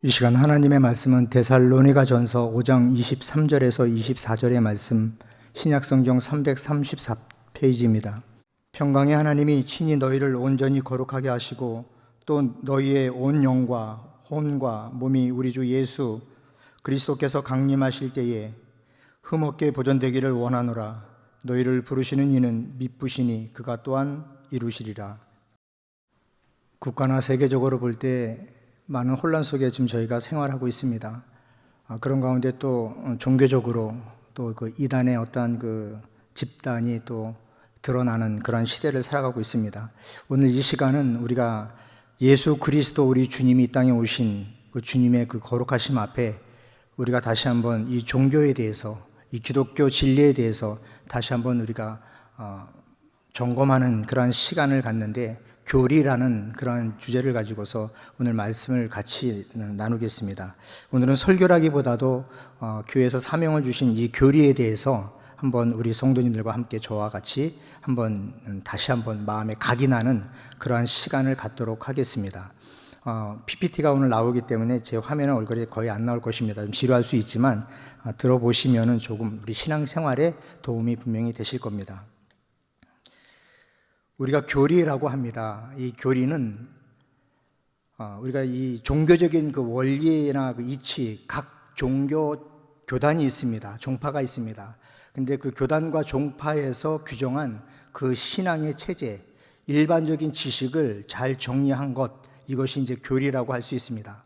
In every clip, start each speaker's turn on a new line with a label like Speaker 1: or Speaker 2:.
Speaker 1: 이 시간 하나님의 말씀은 데살로니가전서 5장 23절에서 24절의 말씀, 신약성경 334페이지입니다. 평강의 하나님이 친히 너희를 온전히 거룩하게 하시고 또 너희의 온 영과 혼과 몸이 우리 주 예수 그리스도께서 강림하실 때에 흠없게 보존되기를 원하노라. 너희를 부르시는 이는 미쁘시니 그가 또한 이루시리라. 국가나 세계적으로 볼 때 많은 혼란 속에 지금 저희가 생활하고 있습니다. 그런 가운데 또 종교적으로 또 그 이단의 어떤 그 집단이 또 드러나는 그런 시대를 살아가고 있습니다. 오늘 이 시간은 우리가 예수 그리스도 우리 주님이 이 땅에 오신 그 주님의 그 거룩하심 앞에 우리가 다시 한번 이 종교에 대해서, 이 기독교 진리에 대해서 다시 한번 우리가 점검하는 그런 시간을 갖는데, 교리라는 그런 주제를 가지고서 오늘 말씀을 같이 나누겠습니다. 오늘은 설교라기보다도 교회에서 사명을 주신 이 교리에 대해서 한번 우리 성도님들과 함께 저와 같이 한번 다시 한번 마음에 각이 나는 그러한 시간을 갖도록 하겠습니다. PPT가 오늘 나오기 때문에 제 화면은 얼굴에 거의 안 나올 것입니다. 좀 지루할 수 있지만 들어보시면은 조금 우리 신앙생활에 도움이 분명히 되실 겁니다. 우리가 교리라고 합니다. 이 교리는 우리가 이 종교적인 그 원리나 그 이치, 각 종교 교단이 있습니다. 종파가 있습니다. 근데 그 교단과 종파에서 규정한 그 신앙의 체제, 일반적인 지식을 잘 정리한 것, 이것이 이제 교리라고 할 수 있습니다.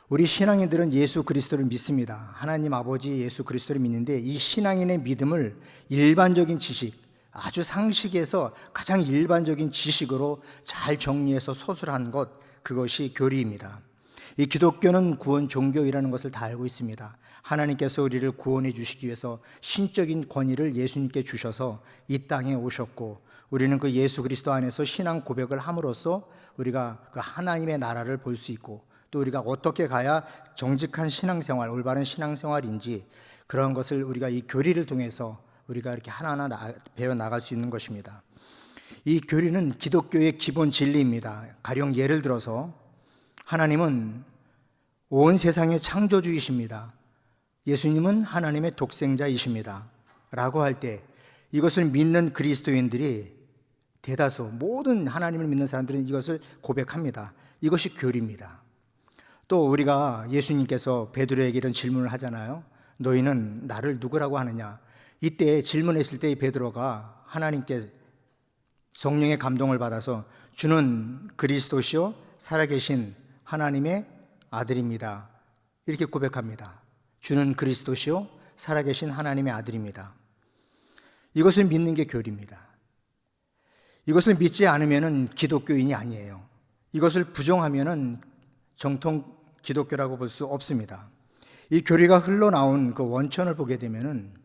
Speaker 1: 우리 신앙인들은 예수 그리스도를 믿습니다. 하나님 아버지 예수 그리스도를 믿는데, 이 신앙인의 믿음을 일반적인 지식, 아주 상식에서 가장 일반적인 지식으로 잘 정리해서 서술한 것, 그것이 교리입니다. 이 기독교는 구원 종교이라는 것을 다 알고 있습니다. 하나님께서 우리를 구원해 주시기 위해서 신적인 권위를 예수님께 주셔서 이 땅에 오셨고, 우리는 그 예수 그리스도 안에서 신앙 고백을 함으로써 우리가 그 하나님의 나라를 볼 수 있고, 또 우리가 어떻게 가야 정직한 신앙생활, 올바른 신앙생활인지, 그런 것을 우리가 이 교리를 통해서 우리가 이렇게 하나하나 배워 나갈 수 있는 것입니다. 이 교리는 기독교의 기본 진리입니다. 가령 예를 들어서 하나님은 온 세상의 창조주이십니다. 예수님은 하나님의 독생자이십니다. 라고 할 때 이것을 믿는 그리스도인들이 대다수, 모든 하나님을 믿는 사람들은 이것을 고백합니다. 이것이 교리입니다. 또 우리가 예수님께서 베드로에게 이런 질문을 하잖아요. 너희는 나를 누구라고 하느냐? 이때 질문했을 때 베드로가 하나님께 성령의 감동을 받아서 주는 그리스도시요 살아계신 하나님의 아들입니다. 이렇게 고백합니다. 주는 그리스도시요 살아계신 하나님의 아들입니다. 이것을 믿는 게 교리입니다. 이것을 믿지 않으면 기독교인이 아니에요. 이것을 부정하면 정통 기독교라고 볼 수 없습니다. 이 교리가 흘러나온 그 원천을 보게 되면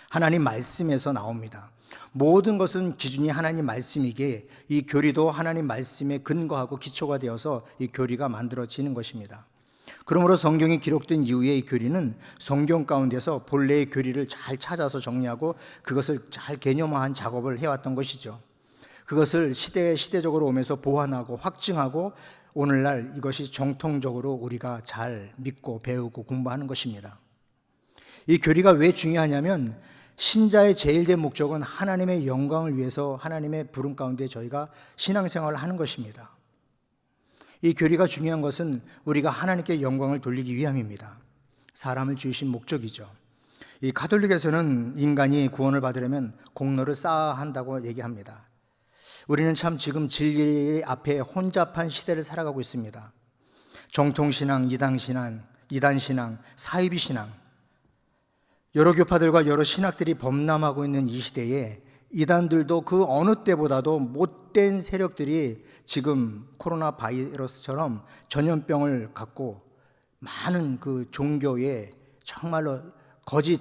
Speaker 1: 하나님 말씀에서 나옵니다. 모든 것은 기준이 하나님 말씀이기에 이 교리도 하나님 말씀에 근거하고 기초가 되어서 이 교리가 만들어지는 것입니다. 그러므로 성경이 기록된 이후에 이 교리는 성경 가운데서 본래의 교리를 잘 찾아서 정리하고 그것을 잘 개념화한 작업을 해왔던 것이죠. 그것을 시대적으로 오면서 보완하고 확증하고 오늘날 이것이 정통적으로 우리가 잘 믿고 배우고 공부하는 것입니다. 이 교리가 왜 중요하냐면 신자의 제일 된 목적은 하나님의 영광을 위해서 하나님의 부름 가운데 저희가 신앙생활을 하는 것입니다. 이 교리가 중요한 것은 우리가 하나님께 영광을 돌리기 위함입니다. 사람을 지으신 목적이죠. 이 가톨릭에서는 인간이 구원을 받으려면 공로를 쌓아야 한다고 얘기합니다. 우리는 참 지금 진리 앞에 혼잡한 시대를 살아가고 있습니다. 정통신앙, 이단신앙, 사이비신앙, 여러 교파들과 여러 신학들이 범람하고 있는 이 시대에 이단들도 그 어느 때보다도 못된 세력들이 지금 코로나 바이러스처럼 전염병을 갖고 많은 그 종교에 정말로 거짓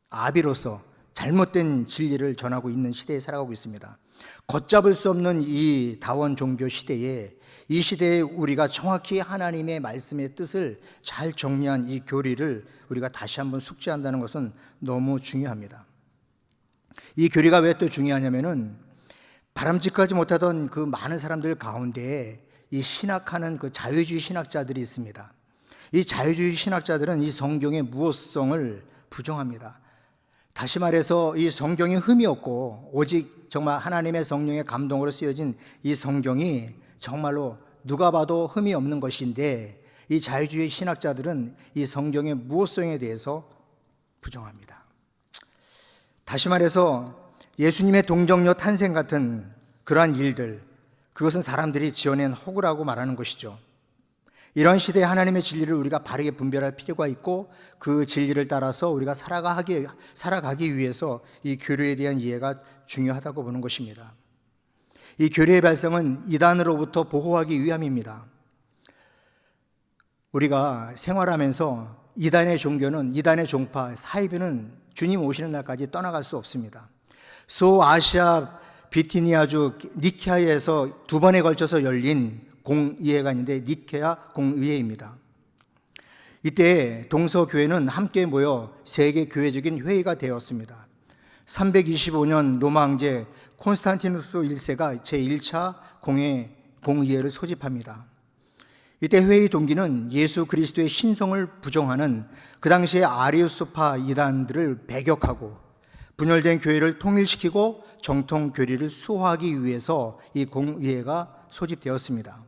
Speaker 1: 아비로서 잘못된 진리를 전하고 있는 시대에 살아가고 있습니다. 걷잡을 수 없는 이 다원 종교 시대에, 이 시대에 우리가 정확히 하나님의 말씀의 뜻을 잘 정리한 이 교리를 우리가 다시 한번 숙지한다는 것은 너무 중요합니다. 이 교리가 왜 또 중요하냐면은 바람직하지 못하던 그 많은 사람들 가운데 이 신학하는 그 자유주의 신학자들이 있습니다. 이 자유주의 신학자들은 이 성경의 무호성을 부정합니다. 다시 말해서 이 성경에 흠이 없고 오직 정말 하나님의 성령의 감동으로 쓰여진 이 성경이 정말로 누가 봐도 흠이 없는 것인데, 이 자유주의 신학자들은 이 성경의 무호성에 대해서 부정합니다. 다시 말해서 예수님의 동정녀 탄생 같은 그러한 일들, 그것은 사람들이 지어낸 허구라고 말하는 것이죠. 이런 시대에 하나님의 진리를 우리가 바르게 분별할 필요가 있고, 그 진리를 따라서 우리가 살아가기 위해서 이 교류에 대한 이해가 중요하다고 보는 것입니다. 이 교류의 발성은 이단으로부터 보호하기 위함입니다. 우리가 생활하면서 이단의 종교는, 이단의 종파, 사이비는 주님 오시는 날까지 떠나갈 수 없습니다. 소아시아 비티니아주 니케아에서 두 번에 걸쳐서 열린 공의회가 있는데 니케아 공의회입니다. 이때 동서교회는 함께 모여 세계 교회적인 회의가 되었습니다. 325년 로마 황제 콘스탄티누스 1세가 제1차 공의회를 소집합니다. 이때 회의 동기는 예수 그리스도의 신성을 부정하는 그 당시의 아리우스파 이단들을 배격하고 분열된 교회를 통일시키고 정통 교리를 수호하기 위해서 이 공의회가 소집되었습니다.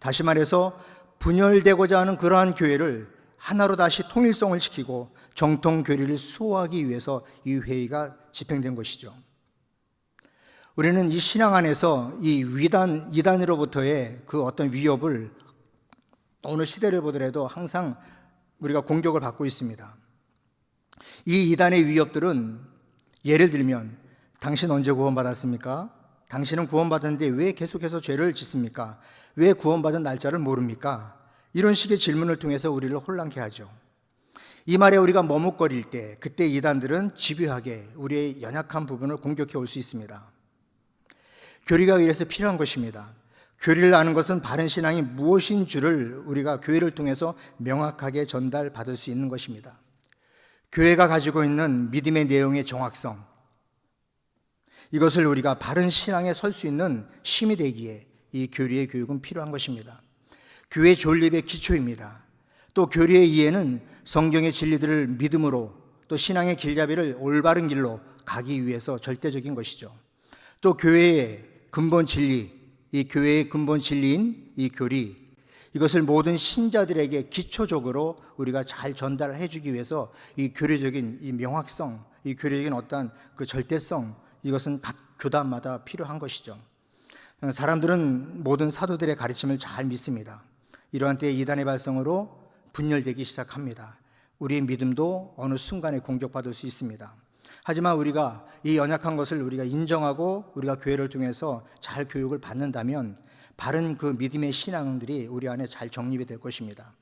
Speaker 1: 다시 말해서 분열되고자 하는 그러한 교회를 하나로 다시 통일성을 시키고 정통 교리를 수호하기 위해서 이 회의가 집행된 것이죠. 우리는 이 신앙 안에서 이 이단으로부터의 그 어떤 위협을 오늘 시대를 보더라도 항상 우리가 공격을 받고 있습니다. 이 이단의 위협들은 예를 들면, 당신 언제 구원받았습니까? 당신은 구원받았는데 왜 계속해서 죄를 짓습니까? 왜 구원받은 날짜를 모릅니까? 이런 식의 질문을 통해서 우리를 혼란케 하죠. 이 말에 우리가 머뭇거릴 때, 그때 이단들은 집요하게 우리의 연약한 부분을 공격해 올 수 있습니다. 교리가 이래서 필요한 것입니다. 교리를 아는 것은 바른 신앙이 무엇인 줄을 우리가 교회를 통해서 명확하게 전달받을 수 있는 것입니다. 교회가 가지고 있는 믿음의 내용의 정확성, 이것을 우리가 바른 신앙에 설 수 있는 힘이 되기에 이 교리의 교육은 필요한 것입니다. 교회 존립의 기초입니다. 또 교리의 이해는 성경의 진리들을 믿음으로, 또 신앙의 길잡이를 올바른 길로 가기 위해서 절대적인 것이죠. 또 교회의 근본 진리, 이 교회의 근본 진리인 이 교리, 이것을 모든 신자들에게 기초적으로 우리가 잘 전달해 주기 위해서 이 교리적인 이 명확성, 이 교리적인 어떤 그 절대성, 이것은 각 교단마다 필요한 것이죠. 사람들은 모든 사도들의 가르침을 잘 믿습니다. 이러한 때에 이단의 발성으로 분열되기 시작합니다. 우리의 믿음도 어느 순간에 공격받을 수 있습니다. 하지만 우리가 이 연약한 것을 우리가 인정하고 우리가 교회를 통해서 잘 교육을 받는다면 바른 그 믿음의 신앙들이 우리 안에 잘 정립이 될 것입니다.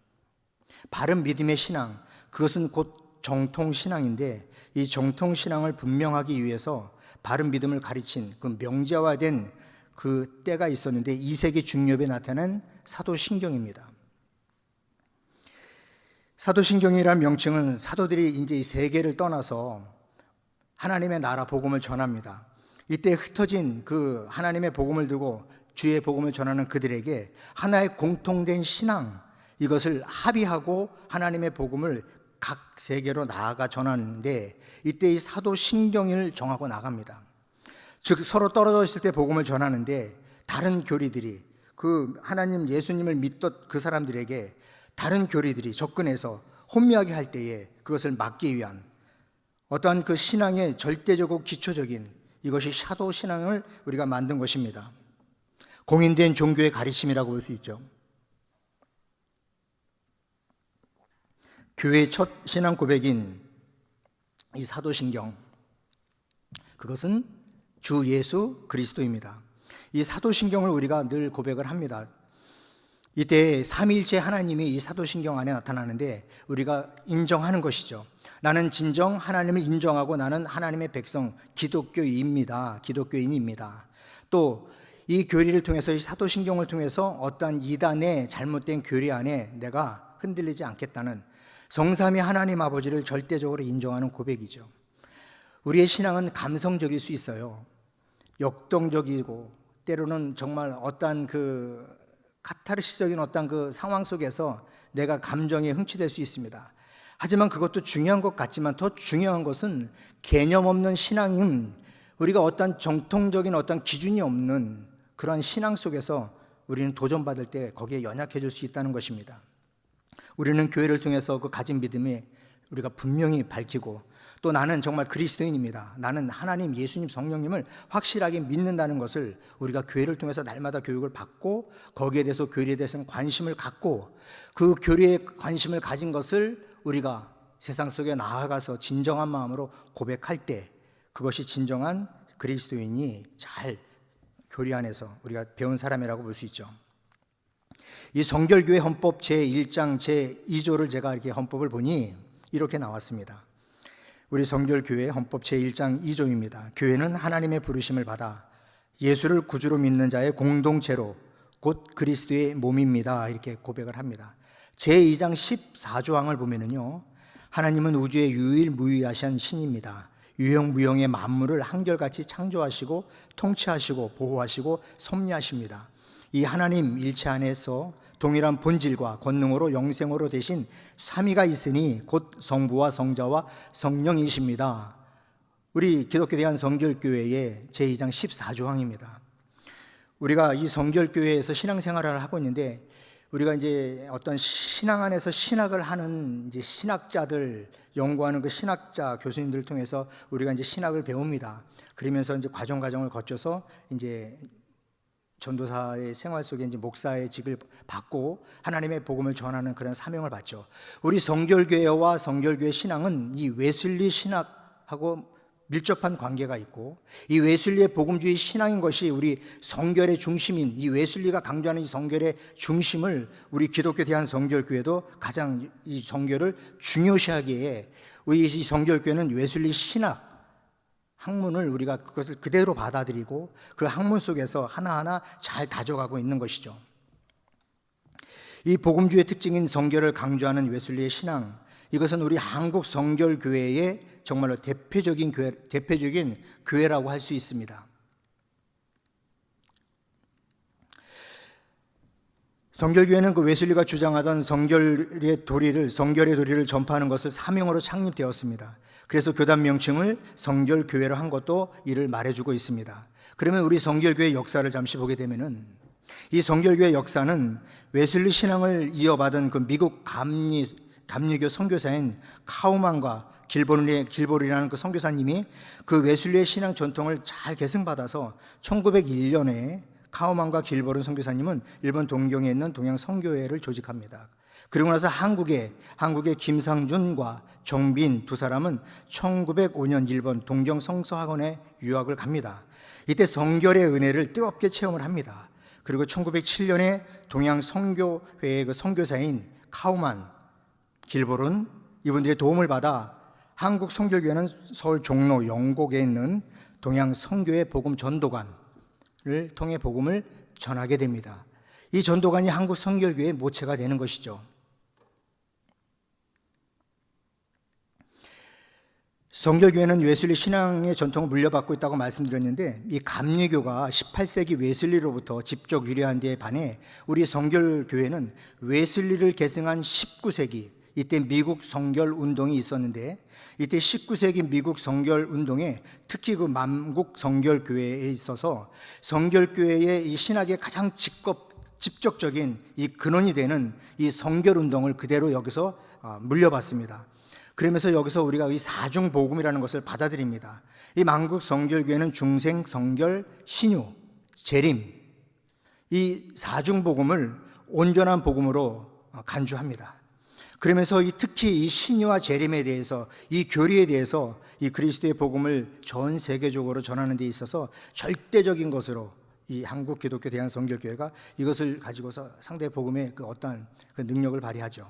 Speaker 1: 바른 믿음의 신앙, 그것은 곧 정통신앙인데, 이 정통신앙을 분명하기 위해서 바른 믿음을 가르친 그 명제화된 그 때가 있었는데, 2세기 중엽에 나타난 사도신경입니다. 사도신경이라는 명칭은 사도들이 이제 이 세계를 떠나서 하나님의 나라 복음을 전합니다. 이때 흩어진 그 하나님의 복음을 두고 주의 복음을 전하는 그들에게 하나의 공통된 신앙, 이것을 합의하고 하나님의 복음을 각 세계로 나아가 전하는데, 이때 이 사도신경을 정하고 나갑니다. 즉 서로 떨어져 있을 때 복음을 전하는데, 다른 교리들이, 그 하나님 예수님을 믿던 그 사람들에게 다른 교리들이 접근해서 혼미하게 할 때에 그것을 막기 위한 어떠한 그 신앙의 절대적이고 기초적인, 이것이 샤도 신앙을 우리가 만든 것입니다. 공인된 종교의 가르침이라고 볼 수 있죠. 교회의 첫 신앙 고백인 이 사도신경, 그것은 주 예수 그리스도입니다. 이 사도신경을 우리가 늘 고백을 합니다. 이때 삼위일체 하나님이 이 사도신경 안에 나타나는데 우리가 인정하는 것이죠. 나는 진정 하나님을 인정하고 나는 하나님의 백성 기독교인입니다. 또 이 교리를 통해서, 이 사도신경을 통해서 어떠한 이단의 잘못된 교리 안에 내가 흔들리지 않겠다는 성삼위 하나님 아버지를 절대적으로 인정하는 고백이죠. 우리의 신앙은 감성적일 수 있어요. 역동적이고 때로는 정말 어떠한 그 카타르시적인 어떤 그 상황 속에서 내가 감정에 흥치될 수 있습니다. 하지만 그것도 중요한 것 같지만 더 중요한 것은 개념 없는 신앙인, 우리가 어떤 정통적인 어떤 기준이 없는 그러한 신앙 속에서 우리는 도전받을 때 거기에 연약해질 수 있다는 것입니다. 우리는 교회를 통해서 그 가진 믿음이 우리가 분명히 밝히고, 또 나는 정말 그리스도인입니다, 나는 하나님, 예수님, 성령님을 확실하게 믿는다는 것을 우리가 교회를 통해서 날마다 교육을 받고, 거기에 대해서 교리에 대해서는 관심을 갖고, 그 교리에 관심을 가진 것을 우리가 세상 속에 나아가서 진정한 마음으로 고백할 때, 그것이 진정한 그리스도인이 잘 교리 안에서 우리가 배운 사람이라고 볼 수 있죠. 이 성결교회 헌법 제1장 제2조를 제가 이렇게 헌법을 보니 이렇게 나왔습니다. 우리 성결교회 헌법 제1장 2조입니다. 교회는 하나님의 부르심을 받아 예수를 구주로 믿는 자의 공동체로 곧 그리스도의 몸입니다. 이렇게 고백을 합니다. 제2장 14조항을 보면은요, 하나님은 우주의 유일무이하신 신입니다. 유형무형의 만물을 한결같이 창조하시고 통치하시고 보호하시고 섭리하십니다. 이 하나님 일체 안에서 동일한 본질과 권능으로 영생으로 되신 삼위가 있으니 곧 성부와 성자와 성령이십니다. 우리 기독교 대한성결교회의 제2장 14조항입니다. 우리가 이 성결교회에서 신앙생활을 하고 있는데, 우리가 이제 어떤 신앙 안에서 신학을 하는 이제 신학자들, 연구하는 그 신학자 교수님들을 통해서 우리가 이제 신학을 배웁니다. 그러면서 이제 과정을 거쳐서 이제 전도사의 생활 속에 이제 목사의 직을 받고 하나님의 복음을 전하는 그런 사명을 받죠. 우리 성결교회와 성결교회 신앙은 이 웨슬리 신학하고 밀접한 관계가 있고, 이 웨슬리의 복음주의 신앙인 것이 우리 성결의 중심인, 이 웨슬리가 강조하는 이 성결의 중심을 우리 기독교 대한성결교회도 가장 이 성결을 중요시하기에, 우리 이 성결교회는 웨슬리 신학 학문을 우리가 그것을 그대로 받아들이고 그 학문 속에서 하나하나 잘 다져가고 있는 것이죠. 이 복음주의 특징인 성결을 강조하는 웨슬리의 신앙, 이것은 우리 한국 성결교회의 정말로 대표적인 교회라고 할 수 있습니다. 성결교회는 그 웨슬리가 주장하던 성결의 도리를 전파하는 것을 사명으로 창립되었습니다. 그래서 교단 명칭을 성결교회로 한 것도 이를 말해주고 있습니다. 그러면 우리 성결교회 역사를 잠시 보게 되면은, 이 성결교회 역사는 웨슬리 신앙을 이어받은 그 미국 감리교 선교사인 카우만과 길보리라는 그 선교사님이 그 웨슬리의 신앙 전통을 잘 계승받아서 1901년에 카우만과 길보른 선교사님은 일본 동경에 있는 동양 선교회를 조직합니다. 그리고 나서 한국의 김상준과 정빈 두 사람은 1905년 일본 동경 성서학원에 유학을 갑니다. 이때 성결의 은혜를 뜨겁게 체험을 합니다. 그리고 1907년에 동양 선교회의 그 선교사인 카우만, 길보른, 이분들의 도움을 받아 한국 성결교회는 서울 종로 영곡에 있는 동양 선교회 복음 전도관을 통해 복음을 전하게 됩니다. 이 전도관이 한국 성결교회의 모체가 되는 것이죠. 성결교회는 웨슬리 신앙의 전통을 물려받고 있다고 말씀드렸는데, 이 감리교가 18세기 웨슬리로부터 직접 유래한 데에 반해 우리 성결교회는 웨슬리를 계승한 19세기, 이때 미국 성결 운동이 있었는데, 이때 19세기 미국 성결 운동에 특히 그 만국 성결교회에 있어서 성결교회의 이 신학의 가장 직접적인 이 근원이 되는 이 성결 운동을 그대로 여기서 물려받습니다. 그러면서 여기서 우리가 이 사중복음이라는 것을 받아들입니다. 이 만국 성결교회는 중생, 성결, 신유, 재림, 이 사중복음을 온전한 복음으로 간주합니다. 그러면서 특히 이 신유와 재림에 대해서, 이 교리에 대해서 이 그리스도의 복음을 전 세계적으로 전하는 데 있어서 절대적인 것으로 이 한국 기독교 대한성결교회가 이것을 가지고서 상대 복음의 그 어떠한 그 능력을 발휘하죠.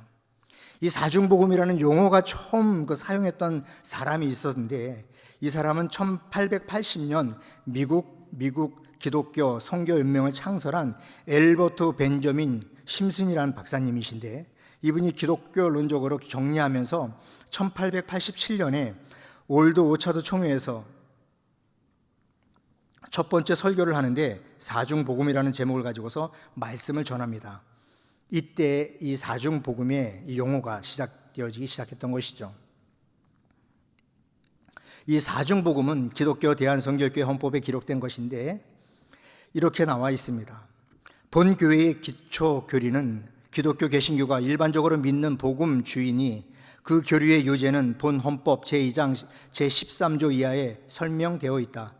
Speaker 1: 이 사중복음이라는 용어가 처음 사용했던 사람이 있었는데, 이 사람은 1880년 미국 기독교 선교연맹을 창설한 엘버트 벤저민 심슨이라는 박사님이신데, 이분이 기독교론적으로 정리하면서 1887년에 올드 오차드 총회에서 첫 번째 설교를 하는데 사중복음이라는 제목을 가지고서 말씀을 전합니다. 이때 이 사중복음의 이 용어가 시작되어지기 시작했던 것이죠. 이 사중복음은 기독교 대한성결교회 헌법에 기록된 것인데 이렇게 나와 있습니다. 본 교회의 기초 교리는 기독교 개신교가 일반적으로 믿는 복음 주인이 그 교리의 요제는 본 헌법 제2장 제13조 이하에 설명되어 있다.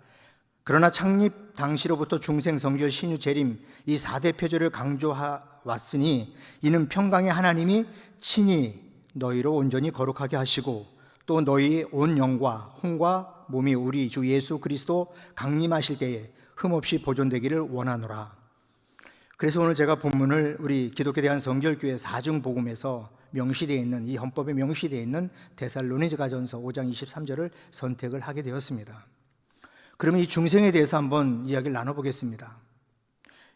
Speaker 1: 그러나 창립 당시로부터 중생, 성교, 신유, 재림 이 4대 표제를 강조해왔으니 이는 평강의 하나님이 친히 너희로 온전히 거룩하게 하시고 또 너희 온 영과 혼과 몸이 우리 주 예수 그리스도 강림하실 때에 흠없이 보존되기를 원하노라. 그래서 오늘 제가 본문을 우리 기독교 대한성결교회 사중복음에서 명시되어 있는 이 헌법에 명시되어 있는 데살로니가전서 5장 23절을 선택을 하게 되었습니다. 그러면 이 중생에 대해서 한번 이야기를 나눠보겠습니다.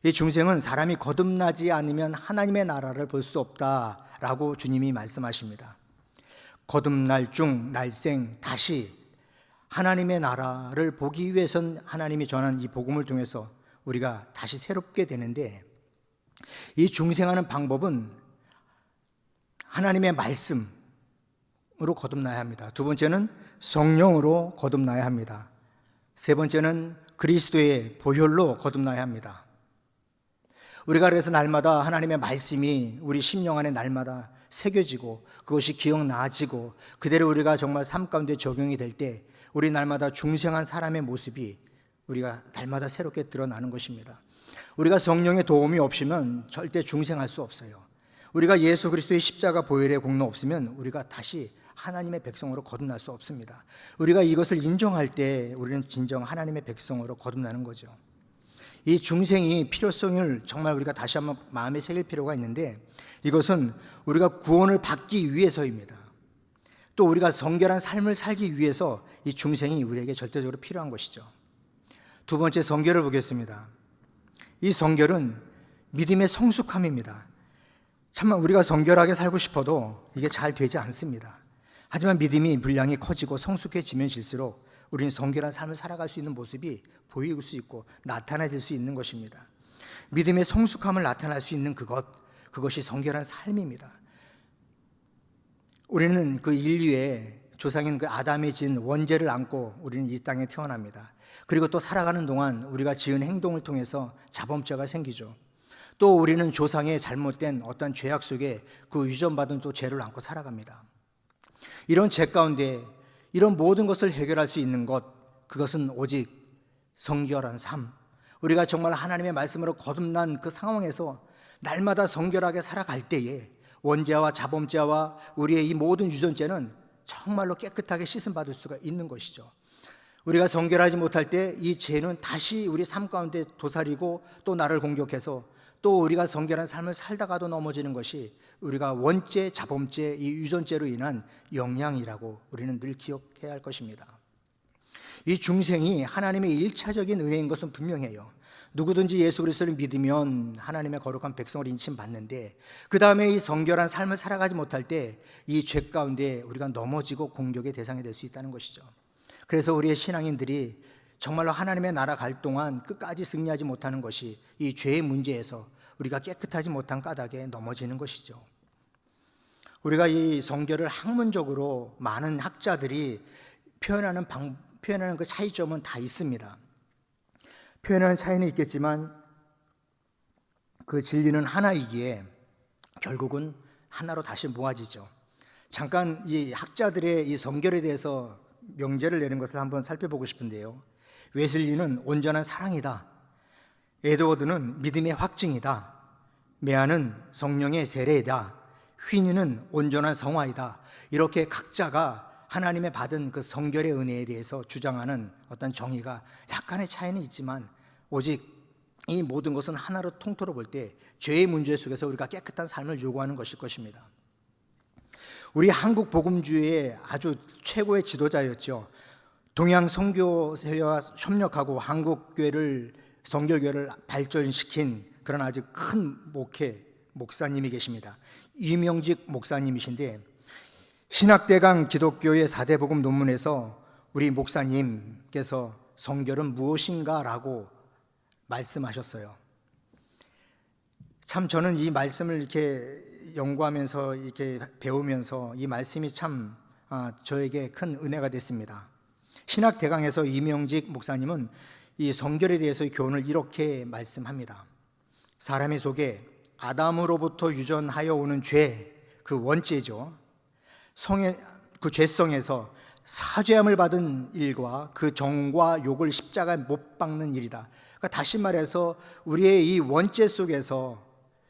Speaker 1: 이 중생은 사람이 거듭나지 않으면 하나님의 나라를 볼 수 없다라고 주님이 말씀하십니다. 거듭날 중 날생 다시 하나님의 나라를 보기 위해선 하나님이 전한 이 복음을 통해서 우리가 다시 새롭게 되는데 이 중생하는 방법은 하나님의 말씀으로 거듭나야 합니다. 두 번째는 성령으로 거듭나야 합니다. 세 번째는 그리스도의 보혈로 거듭나야 합니다. 우리가 그래서 날마다 하나님의 말씀이 우리 심령 안에 날마다 새겨지고 그것이 기억나지고 그대로 우리가 정말 삶 가운데 적용이 될 때 우리 날마다 중생한 사람의 모습이 우리가 날마다 새롭게 드러나는 것입니다. 우리가 성령의 도움이 없으면 절대 중생할 수 없어요. 우리가 예수 그리스도의 십자가 보혈의 공로 없으면 우리가 다시 하나님의 백성으로 거듭날 수 없습니다. 우리가 이것을 인정할 때 우리는 진정 하나님의 백성으로 거듭나는 거죠. 이 중생이 필요성을 정말 우리가 다시 한번 마음에 새길 필요가 있는데 이것은 우리가 구원을 받기 위해서입니다. 또 우리가 성결한 삶을 살기 위해서 이 중생이 우리에게 절대적으로 필요한 것이죠. 두 번째 성결을 보겠습니다. 이 성결은 믿음의 성숙함입니다. 참만 우리가 성결하게 살고 싶어도 이게 잘 되지 않습니다. 하지만 믿음이 분량이 커지고 성숙해지면 질수록 우리는 성결한 삶을 살아갈 수 있는 모습이 보일 수 있고 나타나질 수 있는 것입니다. 믿음의 성숙함을 나타낼 수 있는 그것이 성결한 삶입니다. 우리는 그 인류의 조상인 그 아담이 지은 원죄를 안고 우리는 이 땅에 태어납니다. 그리고 또 살아가는 동안 우리가 지은 행동을 통해서 자범죄가 생기죠. 또 우리는 조상의 잘못된 어떤 죄악 속에 그 유전받은 또 죄를 안고 살아갑니다. 이런 죄 가운데 이런 모든 것을 해결할 수 있는 그것은 오직 성결한 삶, 우리가 정말 하나님의 말씀으로 거듭난 그 상황에서 날마다 성결하게 살아갈 때에 원죄와 자범죄와 우리의 이 모든 유전죄는 정말로 깨끗하게 씻음받을 수가 있는 것이죠. 우리가 성결하지 못할 때 이 죄는 다시 우리 삶 가운데 도사리고 또 나를 공격해서 또 우리가 성결한 삶을 살다가도 넘어지는 것이 우리가 원죄, 자범죄, 이 유전죄로 인한 영향이라고 우리는 늘 기억해야 할 것입니다. 이 중생이 하나님의 일차적인 은혜인 것은 분명해요. 누구든지 예수 그리스도를 믿으면 하나님의 거룩한 백성으로 인침받는데 그 다음에 이 성결한 삶을 살아가지 못할 때 이 죄 가운데 우리가 넘어지고 공격의 대상이 될 수 있다는 것이죠. 그래서 우리의 신앙인들이 정말로 하나님의 나라 갈 동안 끝까지 승리하지 못하는 것이 이 죄의 문제에서 우리가 깨끗하지 못한 까닭에 넘어지는 것이죠. 우리가 이 성결을 학문적으로 많은 학자들이 표현하는 그 차이점은 다 있습니다. 표현하는 차이는 있겠지만 그 진리는 하나이기에 결국은 하나로 다시 모아지죠. 잠깐 이 학자들의 이 성결에 대해서 명제를 내는 것을 한번 살펴보고 싶은데요. 웨슬리는 온전한 사랑이다. 에드워드는 믿음의 확증이다. 메아는 성령의 세례이다. 휘니는 온전한 성화이다. 이렇게 각자가 하나님의 받은 그 성결의 은혜에 대해서 주장하는 어떤 정의가 약간의 차이는 있지만 오직 이 모든 것은 하나로 통틀어 볼 때 죄의 문제 속에서 우리가 깨끗한 삶을 요구하는 것일 것입니다. 우리 한국 복음주의의 아주 최고의 지도자였죠. 동양 선교회와 협력하고 한국교회를 성결교회를 발전시킨 그런 아주 큰 목사님이 계십니다. 이명직 목사님이신데 신학대강 기독교의 4대 복음 논문에서 우리 목사님께서 성결은 무엇인가 라고 말씀하셨어요. 참 저는 이 말씀을 이렇게 연구하면서 이렇게 배우면서 이 말씀이 참 저에게 큰 은혜가 됐습니다. 신학대강에서 이명직 목사님은 이 성결에 대해서 교훈을 이렇게 말씀합니다. 사람의 속에 아담으로부터 유전하여 오는 죄, 그 원죄죠. 그 죄성에서 사죄함을 받은 일과 그 정과 욕을 십자가에 못 박는 일이다. 그러니까 다시 말해서 우리의 이 원죄 속에서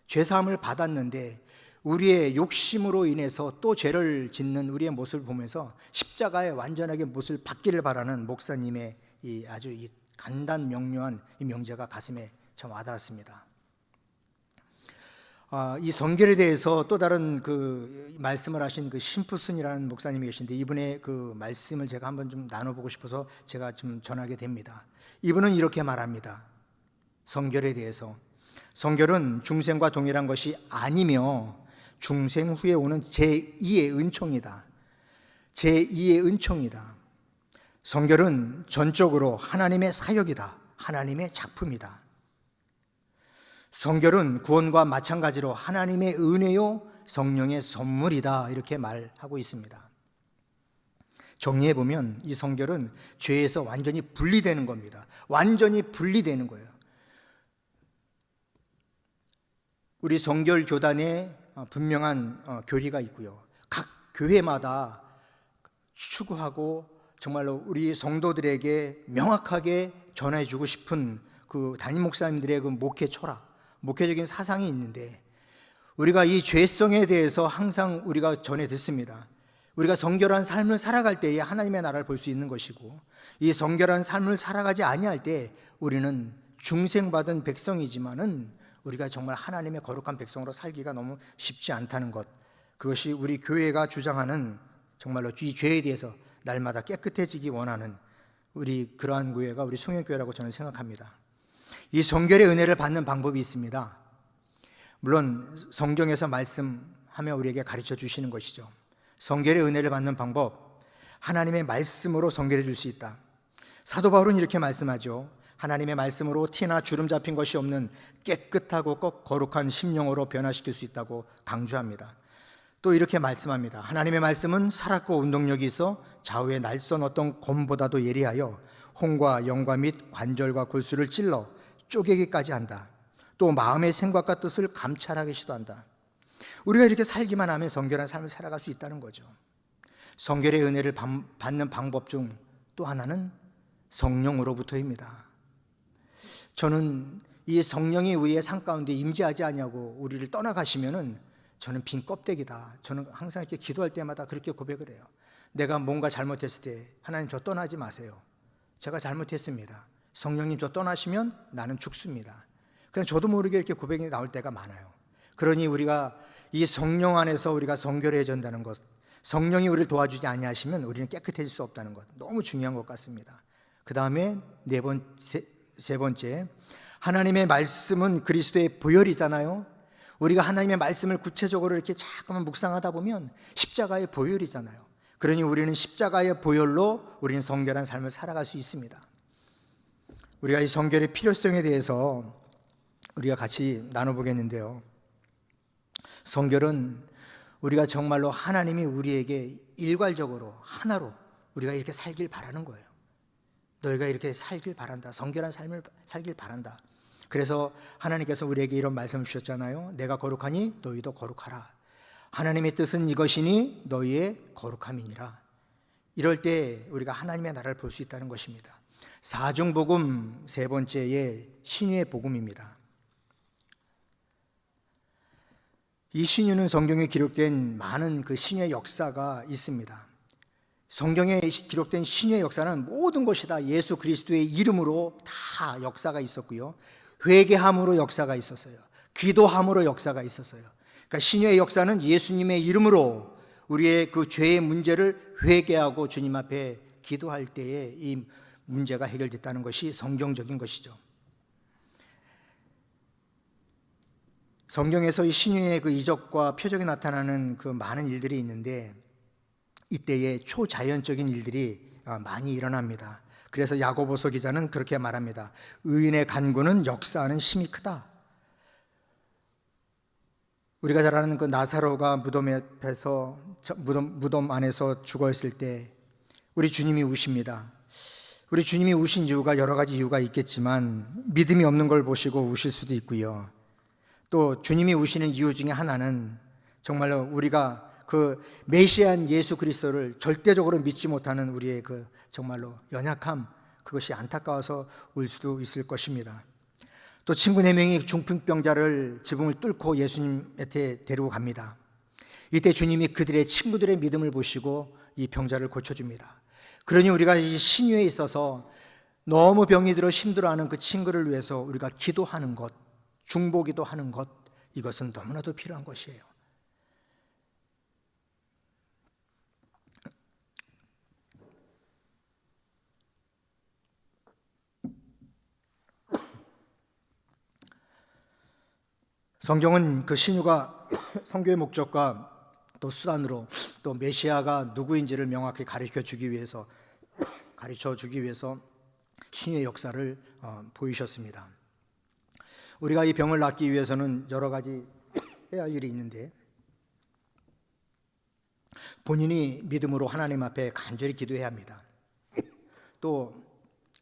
Speaker 1: 죄사함을 받았는데 우리의 욕심으로 인해서 또 죄를 짓는 우리의 모습을 보면서 십자가에 완전하게 못을 박기를 바라는 목사님의 이 아주 이 간단 명료한 이 명제가 가슴에 참 와닿았습니다. 이 성결에 대해서 또 다른 그 말씀을 하신 그 심프슨이라는 목사님이 계신데 이분의 그 말씀을 제가 한번 좀 나눠보고 싶어서 제가 좀 전하게 됩니다. 이분은 이렇게 말합니다. 성결에 대해서 성결은 중생과 동일한 것이 아니며 중생 후에 오는 제2의 은총이다. 제2의 은총이다. 성결은 전적으로 하나님의 사역이다. 하나님의 작품이다. 성결은 구원과 마찬가지로 하나님의 은혜요 성령의 선물이다. 이렇게 말하고 있습니다. 정리해보면 이 성결은 죄에서 완전히 분리되는 겁니다. 완전히 분리되는 거예요. 우리 성결 교단에 분명한 교리가 있고요. 각 교회마다 추구하고 정말로 우리 성도들에게 명확하게 전해주고 싶은 그 담임 목사님들의 그 목회 철학, 목회적인 사상이 있는데 우리가 이 죄성에 대해서 항상 우리가 전해 듣습니다. 우리가 성결한 삶을 살아갈 때에 하나님의 나라를 볼 수 있는 것이고 이 성결한 삶을 살아가지 아니할 때 우리는 중생받은 백성이지만은 우리가 정말 하나님의 거룩한 백성으로 살기가 너무 쉽지 않다는 것, 그것이 우리 교회가 주장하는 정말로 이 죄에 대해서 날마다 깨끗해지기 원하는 우리 그러한 교회가 우리 송영교회라고 저는 생각합니다. 이 성결의 은혜를 받는 방법이 있습니다. 물론 성경에서 말씀하며 우리에게 가르쳐 주시는 것이죠. 성결의 은혜를 받는 방법, 하나님의 말씀으로 성결해 줄 수 있다. 사도 바울은 이렇게 말씀하죠. 하나님의 말씀으로 티나 주름 잡힌 것이 없는 깨끗하고 꼭 거룩한 심령으로 변화시킬 수 있다고 강조합니다. 또 이렇게 말씀합니다. 하나님의 말씀은 살았고 운동력이 있어 좌우의 날선 어떤 검보다도 예리하여 혼과 영과 및 관절과 골수를 찔러 쪼개기까지 한다. 또 마음의 생각과 뜻을 감찰하게 시도한다. 우리가 이렇게 살기만 하면 성결한 삶을 살아갈 수 있다는 거죠. 성결의 은혜를 받는 방법 중 또 하나는 성령으로부터입니다. 저는 이 성령이 우리의 삶 가운데 임재하지 아니하고 우리를 떠나가시면은 저는 빈 껍데기다. 저는 항상 이렇게 기도할 때마다 그렇게 고백을 해요. 내가 뭔가 잘못했을 때 하나님 저 떠나지 마세요. 제가 잘못했습니다. 성령님 저 떠나시면 나는 죽습니다. 그냥 저도 모르게 이렇게 고백이 나올 때가 많아요. 그러니 우리가 이 성령 안에서 우리가 성결해져야 한다는 것, 성령이 우리를 도와주지 아니하시면 우리는 깨끗해질 수 없다는 것, 너무 중요한 것 같습니다. 그 다음에 세 번째, 하나님의 말씀은 그리스도의 보혈이잖아요. 우리가 하나님의 말씀을 구체적으로 이렇게 자꾸만 묵상하다 보면 십자가의 보혈이잖아요. 그러니 우리는 십자가의 보혈로 우리는 성결한 삶을 살아갈 수 있습니다. 우리가 이 성결의 필요성에 대해서 우리가 같이 나눠보겠는데요. 성결은 우리가 정말로 하나님이 우리에게 일괄적으로 하나로 우리가 이렇게 살길 바라는 거예요. 너희가 이렇게 살길 바란다. 성결한 삶을 살길 바란다. 그래서 하나님께서 우리에게 이런 말씀을 주셨잖아요. 내가 거룩하니 너희도 거룩하라. 하나님의 뜻은 이것이니 너희의 거룩함이니라. 이럴 때 우리가 하나님의 나라를 볼 수 있다는 것입니다. 사중복음 세 번째의 신유의 복음입니다. 이 신유는 성경에 기록된 많은 그 신유의 역사가 있습니다. 성경에 기록된 신유의 역사는 모든 것이 다 예수 그리스도의 이름으로 다 역사가 있었고요. 회개함으로 역사가 있었어요. 기도함으로 역사가 있었어요. 그러니까 신유의 역사는 예수님의 이름으로 우리의 그 죄의 문제를 회개하고 주님 앞에 기도할 때에 이 문제가 해결됐다는 것이 성경적인 것이죠. 성경에서 이 신유의 그 이적과 표적이 나타나는 그 많은 일들이 있는데 이때에 초자연적인 일들이 많이 일어납니다. 그래서 야고보서 기자는 그렇게 말합니다. 의인의 간구는 역사하는 힘이 크다. 우리가 잘 아는 그 나사로가 무덤 안에서 죽어 있을 때 우리 주님이 우십니다. 우리 주님이 우신 이유가 여러 가지 이유가 있겠지만 믿음이 없는 걸 보시고 우실 수도 있고요. 또 주님이 우시는 이유 중에 하나는 정말로 우리가 그 메시아인 예수 그리스도를 절대적으로 믿지 못하는 우리의 그 정말로 연약함, 그것이 안타까워서 울 수도 있을 것입니다. 또 친구 4명이 중풍병자를 지붕을 뚫고 예수님한테 데리고 갑니다. 이때 주님이 그들의 친구들의 믿음을 보시고 이 병자를 고쳐줍니다. 그러니 우리가 이 신유에 있어서 너무 병이 들어 힘들어하는 그 친구를 위해서 우리가 기도하는 것, 중보기도 하는 것, 이것은 너무나도 필요한 것이에요. 성경은 그 신유가 선교의 목적과 또 수단으로 또 메시아가 누구인지를 명확히 가르쳐 주기 위해서 신유의 역사를 보이셨습니다. 우리가 이 병을 낫기 위해서는 여러 가지 해야 할 일이 있는데, 본인이 믿음으로 하나님 앞에 간절히 기도해야 합니다. 또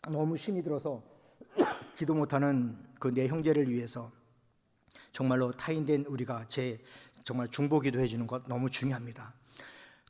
Speaker 1: 너무 힘이 들어서 기도 못하는 그 내 형제를 위해서 정말로 타인된 우리가 정말 중보 기도해 주는 것 너무 중요합니다.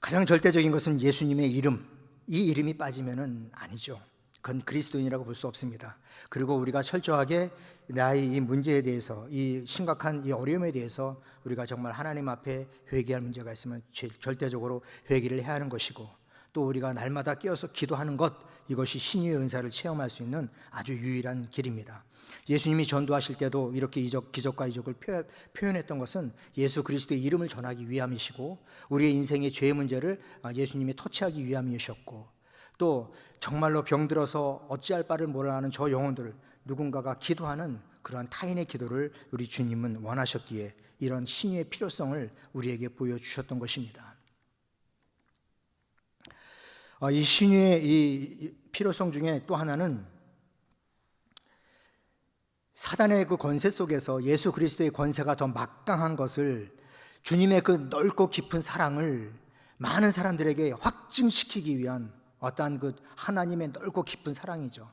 Speaker 1: 가장 절대적인 것은 예수님의 이름, 이 이름이 빠지면은 아니죠. 그건 그리스도인이라고 볼 수 없습니다. 그리고 우리가 철저하게 나의 이 문제에 대해서, 이 심각한 이 어려움에 대해서 우리가 정말 하나님 앞에 회개할 문제가 있으면 절대적으로 회개를 해야 하는 것이고, 또 우리가 날마다 깨어서 기도하는 것, 이것이 신유의 은사를 체험할 수 있는 아주 유일한 길입니다. 예수님이 전도하실 때도 이렇게 기적과 이적을 표현했던 것은 예수 그리스도의 이름을 전하기 위함이시고, 우리의 인생의 죄의 문제를 예수님이 터치하기 위함이셨고, 또 정말로 병들어서 어찌할 바를 몰라하는 저 영혼들을 누군가가 기도하는 그러한 타인의 기도를 우리 주님은 원하셨기에 이런 신유의 필요성을 우리에게 보여주셨던 것입니다. 이 신유의 이 필요성 중에 또 하나는 사단의 그 권세 속에서 예수 그리스도의 권세가 더 막강한 것을, 주님의 그 넓고 깊은 사랑을 많은 사람들에게 확증시키기 위한 어떠한 그 하나님의 넓고 깊은 사랑이죠.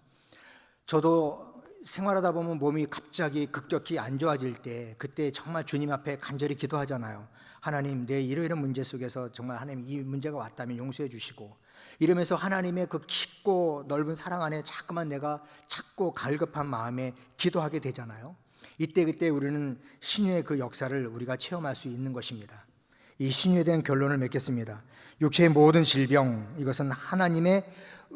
Speaker 1: 저도 생활하다 보면 몸이 갑자기 급격히 안 좋아질 때, 그때 정말 주님 앞에 간절히 기도하잖아요. 하나님, 내 이러이러한 문제 속에서 정말 하나님 이 문제가 왔다면 용서해 주시고, 이러면서 하나님의 그 깊고 넓은 사랑 안에 자꾸만 내가 찾고 갈급한 마음에 기도하게 되잖아요. 이때 우리는 신유의 그 역사를 우리가 체험할 수 있는 것입니다. 이 신유에 대한 결론을 맺겠습니다. 육체의 모든 질병, 이것은 하나님의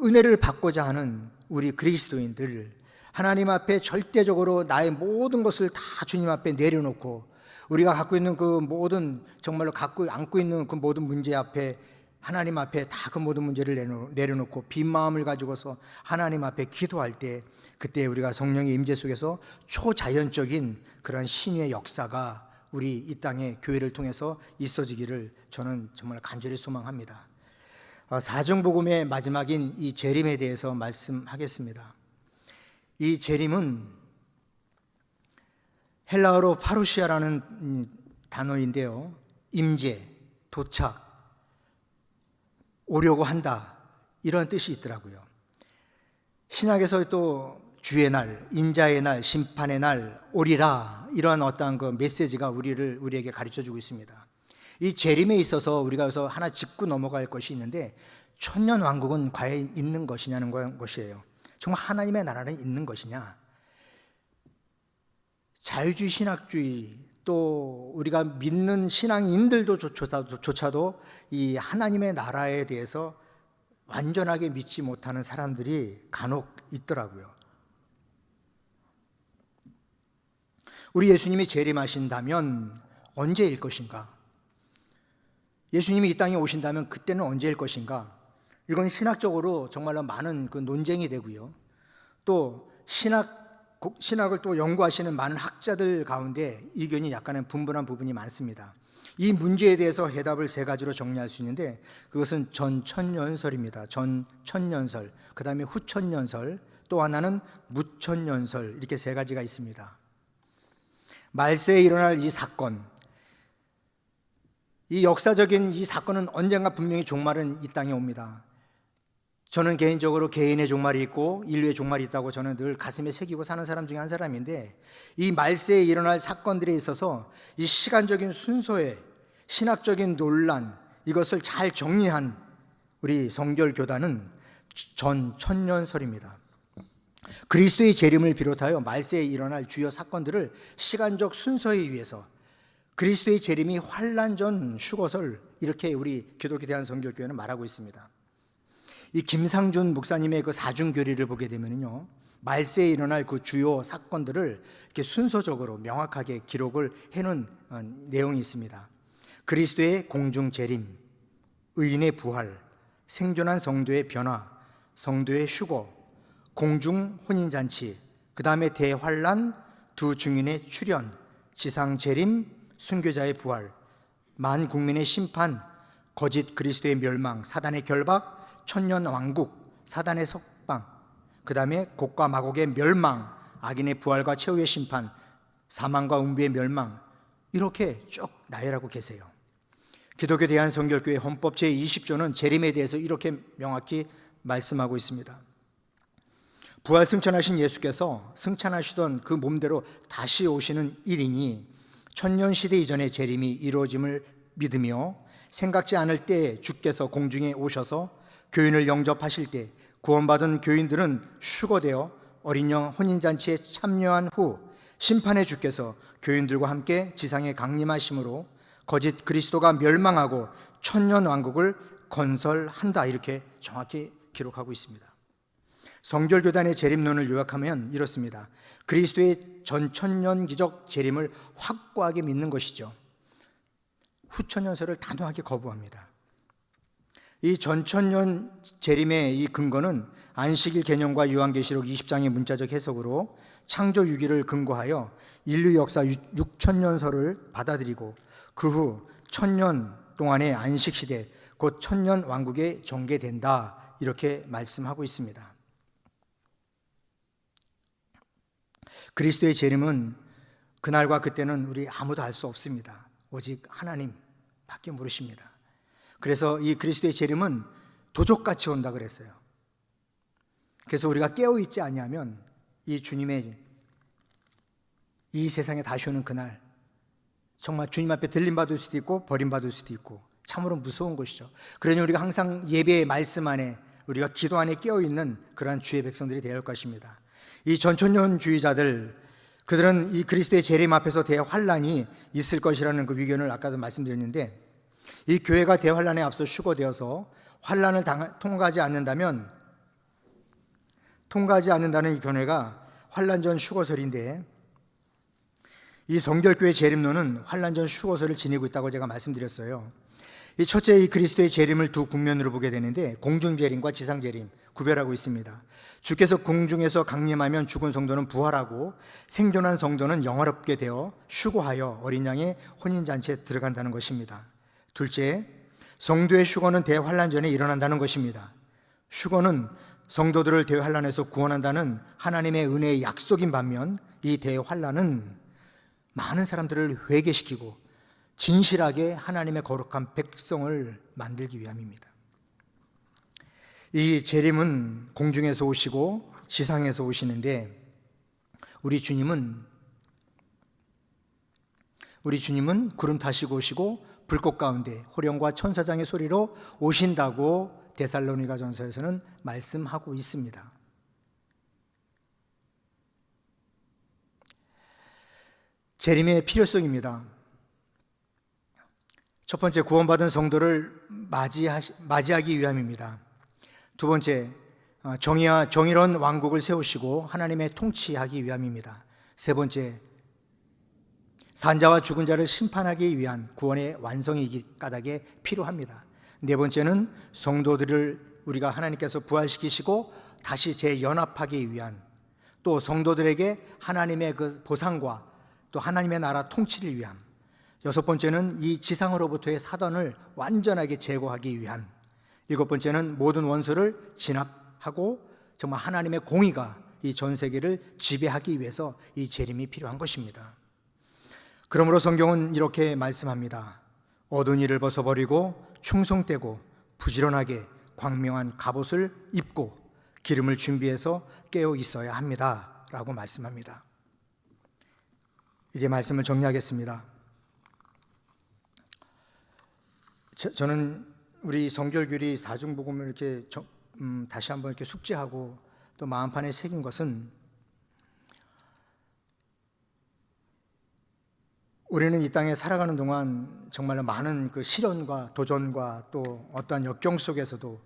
Speaker 1: 은혜를 받고자 하는 우리 그리스도인들, 하나님 앞에 절대적으로 나의 모든 것을 다 주님 앞에 내려놓고, 우리가 갖고 있는 그 모든, 정말로 안고 있는 그 모든 문제 앞에, 하나님 앞에 다 그 모든 문제를 내려놓고 빈 마음을 가지고서 하나님 앞에 기도할 때, 그때 우리가 성령의 임재 속에서 초자연적인 그런 신유의 역사가 우리 이 땅의 교회를 통해서 있어지기를 저는 정말 간절히 소망합니다. 사정복음의 마지막인 이 재림에 대해서 말씀하겠습니다. 이 재림은 헬라어로 파루시아라는 단어인데요, 임재, 도착, 오려고 한다, 이런 뜻이 있더라고요. 신약에서 또 주의 날, 인자의 날, 심판의 날 오리라, 이러한 어떠한 그 메시지가 우리에게 가르쳐주고 있습니다. 이 재림에 있어서 우리가 여기서 하나 짚고 넘어갈 것이 있는데, 천년 왕국은 과연 있는 것이냐는 것이에요. 정말 하나님의 나라는 있는 것이냐? 자유주의 신학주의, 또 우리가 믿는 신앙인들조차도 이 하나님의 나라에 대해서 완전하게 믿지 못하는 사람들이 간혹 있더라고요. 우리 예수님이 재림하신다면 언제일 것인가? 예수님이 이 땅에 오신다면 그때는 언제일 것인가? 이건 신학적으로 정말로 많은 그 논쟁이 되고요. 또 신학 신학을 또 연구하시는 많은 학자들 가운데 의견이 약간은 분분한 부분이 많습니다. 이 문제에 대해서 해답을 세 가지로 정리할 수 있는데, 그것은 전천년설입니다. 전천년설, 그 다음에 후천년설, 또 하나는 무천년설, 이렇게 세 가지가 있습니다. 말세에 일어날 이 사건, 이 역사적인 이 사건은 언젠가 분명히 종말은 이 땅에 옵니다. 저는 개인적으로 개인의 종말이 있고 인류의 종말이 있다고 저는 늘 가슴에 새기고 사는 사람 중에 한 사람인데, 이 말세에 일어날 사건들에 있어서 이 시간적인 순서에 신학적인 논란, 이것을 잘 정리한 우리 성결교단은 전천년설입니다. 그리스도의 재림을 비롯하여 말세에 일어날 주요 사건들을 시간적 순서에 의해서 그리스도의 재림이 환난 전 휴거설, 이렇게 우리 기독교 대한성결교회는 말하고 있습니다. 이 김상준 목사님의 그 사중교리를 보게 되면요, 말세에 일어날 그 주요 사건들을 이렇게 순서적으로 명확하게 기록을 해놓은 내용이 있습니다. 그리스도의 공중 재림, 의인의 부활, 생존한 성도의 변화, 성도의 휴거, 공중 혼인잔치, 그 다음에 대환란, 두 증인의 출현, 지상 재림, 순교자의 부활, 만국민의 심판, 거짓 그리스도의 멸망, 사단의 결박, 천년 왕국, 사단의 석방, 그 다음에 곡과 마곡의 멸망, 악인의 부활과 최후의 심판, 사망과 음부의 멸망, 이렇게 쭉 나열하고 계세요. 기독교 대한성결교회 헌법 제20조는 재림에 대해서 이렇게 명확히 말씀하고 있습니다. 부활 승천하신 예수께서 승천하시던 그 몸대로 다시 오시는 일이니 천년시대 이전의 재림이 이루어짐을 믿으며, 생각지 않을 때에 주께서 공중에 오셔서 교인을 영접하실 때 구원받은 교인들은 휴거되어 어린 양 혼인잔치에 참여한 후 심판의 주께서 교인들과 함께 지상에 강림하심으로 거짓 그리스도가 멸망하고 천년 왕국을 건설한다, 이렇게 정확히 기록하고 있습니다. 성결교단의 재림론을 요약하면 이렇습니다. 그리스도의 전천년기적 재림을 확고하게 믿는 것이죠. 후천년설을 단호하게 거부합니다. 이 전천년 재림의 이 근거는 안식일 개념과 요한계시록 20장의 문자적 해석으로 창조 6일을 근거하여 인류 역사 6천년설을 받아들이고 그 후 천년 동안의 안식시대, 곧 천년 왕국에 전개된다, 이렇게 말씀하고 있습니다. 그리스도의 재림은 그날과 그때는 우리 아무도 알 수 없습니다. 오직 하나님밖에 모르십니다. 그래서 이 그리스도의 재림은 도적같이 온다 그랬어요. 그래서 우리가 깨어있지 아니하면 이 주님의 이 세상에 다시 오는 그날, 정말 주님 앞에 들림받을 수도 있고 버림받을 수도 있고 참으로 무서운 것이죠. 그러니 우리가 항상 예배의 말씀 안에, 우리가 기도 안에 깨어있는 그러한 주의 백성들이 되어야 할 것입니다. 이 전천년주의자들, 그들은 이 그리스도의 재림 앞에서 대환란이 있을 것이라는 그 위견을 아까도 말씀드렸는데, 이 교회가 대환란에 앞서 휴거되어서 환란을 통과하지 않는다면, 통과하지 않는다는 이 견해가 환란 전 휴거설인데, 이 성결교회 재림론은 환란 전 휴거설을 지니고 있다고 제가 말씀드렸어요. 이 첫째, 이 그리스도의 재림을 두 국면으로 보게 되는데, 공중 재림과 지상 재림 구별하고 있습니다. 주께서 공중에서 강림하면 죽은 성도는 부활하고 생존한 성도는 영화롭게 되어 휴거하여 어린 양의 혼인잔치에 들어간다는 것입니다. 둘째, 성도의 휴거는 대환란 전에 일어난다는 것입니다. 휴거는 성도들을 대환란에서 구원한다는 하나님의 은혜의 약속인 반면, 이 대환란은 많은 사람들을 회개시키고 진실하게 하나님의 거룩한 백성을 만들기 위함입니다. 이 재림은 공중에서 오시고 지상에서 오시는데, 우리 주님은 구름 타시고 오시고 불꽃 가운데 호령과 천사장의 소리로 오신다고 데살로니가전서에서는 말씀하고 있습니다. 재림의 필요성입니다. 첫 번째, 구원받은 성도를 맞이하기 위함입니다. 두 번째, 정의와 정의로운 왕국을 세우시고 하나님의 통치하기 위함입니다. 세 번째, 산자와 죽은 자를 심판하기 위한 구원의 완성이 까닭에 필요합니다. 네 번째는 성도들을 우리가 하나님께서 부활시키시고 다시 재연합하기 위한, 또 성도들에게 하나님의 그 보상과 또 하나님의 나라 통치를 위함. 여섯 번째는 이 지상으로부터의 사단을 완전하게 제거하기 위한. 일곱 번째는 모든 원수를 진압하고 정말 하나님의 공의가 이 전 세계를 지배하기 위해서 이 재림이 필요한 것입니다. 그러므로 성경은 이렇게 말씀합니다. 어두운 일을 벗어버리고 충성되고 부지런하게 광명한 갑옷을 입고 기름을 준비해서 깨어 있어야 합니다 라고 말씀합니다. 이제 말씀을 정리하겠습니다. 저는 우리 성결교리 사중복음을 이렇게 다시 한번 이렇게 숙지하고 또 마음판에 새긴 것은, 우리는 이 땅에 살아가는 동안 정말로 많은 그 시련과 도전과 또 어떠한 역경 속에서도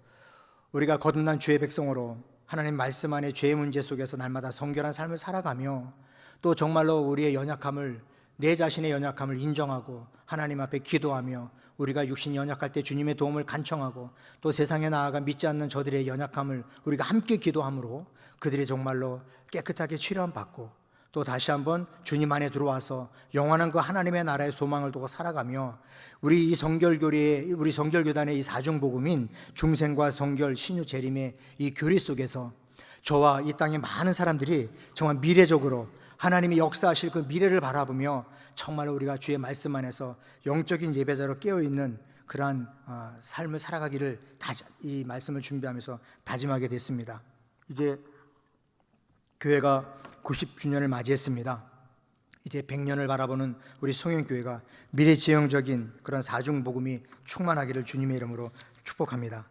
Speaker 1: 우리가 거듭난 주의 백성으로 하나님 말씀 안에 죄의 문제 속에서 날마다 성결한 삶을 살아가며 또 정말로 우리의 연약함을, 내 자신의 연약함을 인정하고 하나님 앞에 기도하며 우리가 육신이 연약할 때 주님의 도움을 간청하고 또 세상에 나아가 믿지 않는 저들의 연약함을 우리가 함께 기도함으로 그들이 정말로 깨끗하게 치료함 받고 또 다시 한번 주님 안에 들어와서 영원한 그 하나님의 나라의 소망을 두고 살아가며 우리 이 성결교리의, 우리 성결교단의 이 사중복음인 중생과 성결, 신유, 재림의 이 교리 속에서 저와 이 땅의 많은 사람들이 정말 미래적으로 하나님이 역사하실 그 미래를 바라보며 정말로 우리가 주의 말씀 안에서 영적인 예배자로 깨어있는 그러한 삶을 살아가기를 이 말씀을 준비하면서 다짐하게 됐습니다. 이제 교회가 90주년을 맞이했습니다. 이제 100년을 바라보는 우리 송영교회가 미래지향적인 그런 사중복음이 충만하기를 주님의 이름으로 축복합니다.